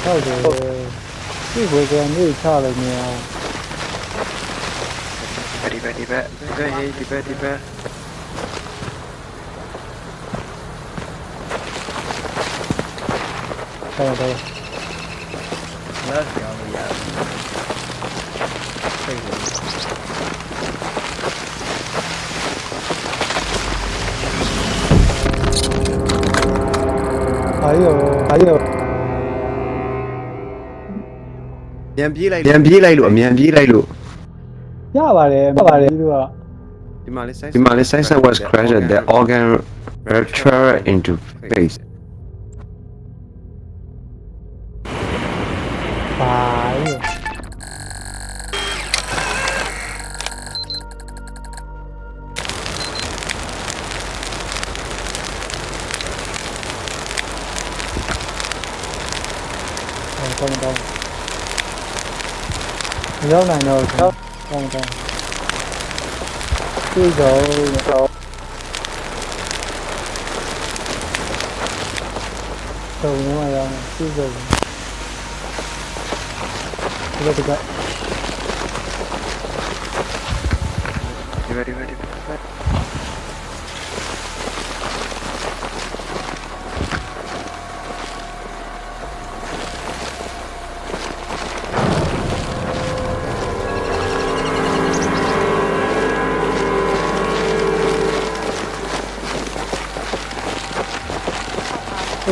ဟုတ်တယ်ဒီဘွယ်ကနေချလိုက်နေအောင်ဒီဘက်ဟေးဒီဘက်ဟုတ်တယ်လက်ပြောင်းလို့ရတယ်စိတ်ကိုအာယောမြန်ပြေးလိုက်လို့အမြန်ပြေးလိုက်လို့ရပါတယ်ဒီလိုကဒီမှာလေး sensor was crashed the organ rupture into space ပါရောကောင်းရောက်နိုင်တော့ကောင်းဒီတော့တော့နေမှာရအောင်ဒီတော့ဒီကဒီဘက်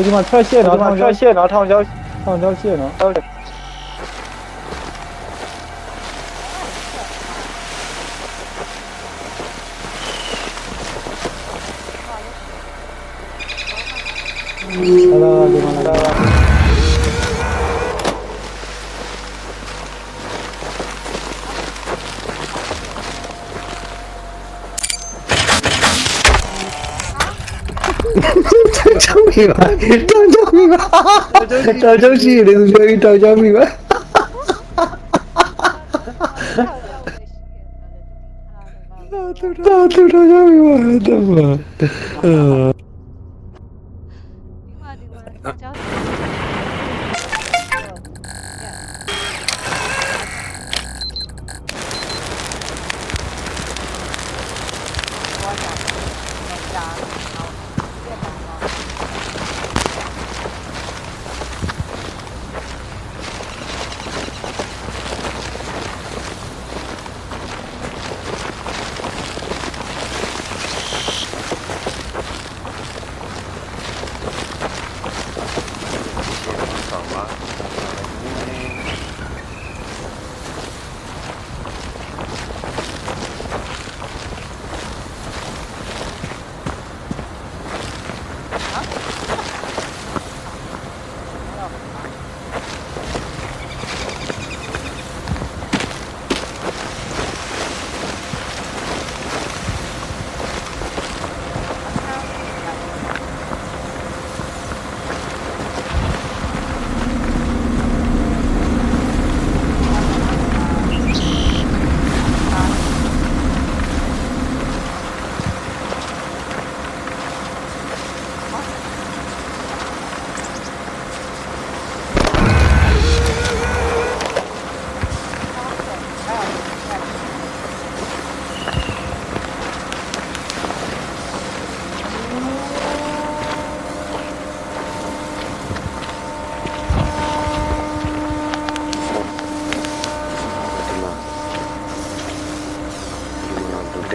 ဒီမှာထွက်ရှက်တော့ထောင်ချောက်ရှက်နော်ထောင်ချောက်ရှက်နော်ဟုတ်တယ်ဟာလာဒီမှာလာကြောက်ပြီပါတောင်ရှိတယ်သူပြောပြီးတောင်ကြောက်ပြီပါသူတောင်ကြောက်ပြီပါတော့ဒီမှာကျောင်း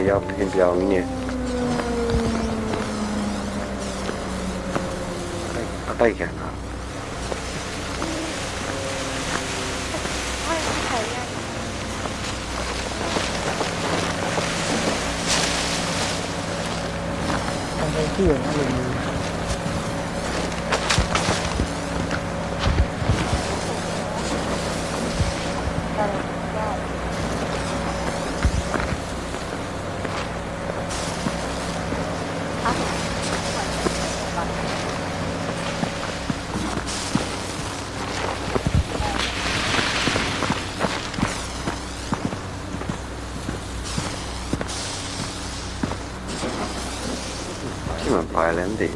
တရားပြင်ပြောင်းနေအတိုက်ခံတာရှိရနော်လို့มัน violent ดิ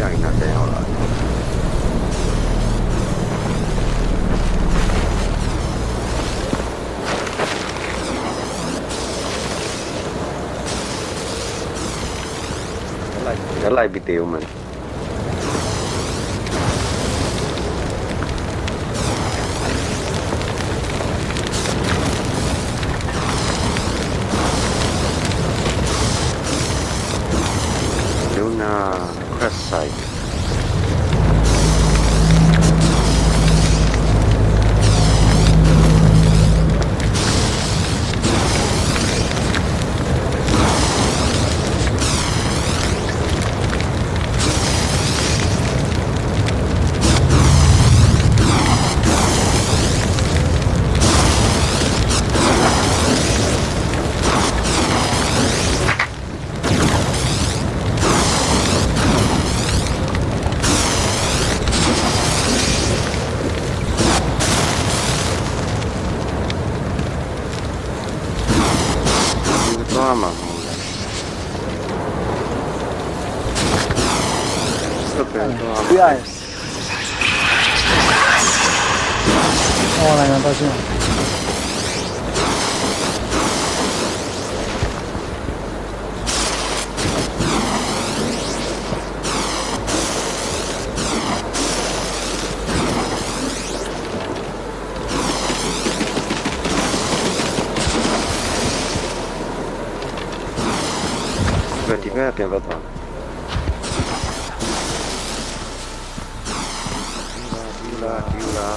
ရိုင်းနေတဲ့ဟောလားလိုက်ပြီးတေးဦးမယ်Crest site. Mama. Yeah. Online nó chưa? Berarti kan yang betul. Gila.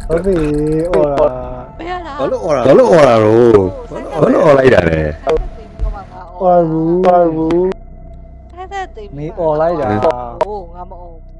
Tapi ora. Lalu orang lu. Lalu orang lain ada. Ora bu. Thế thì tìm Mày ồ lại đã. Ồ, ngắm ồ.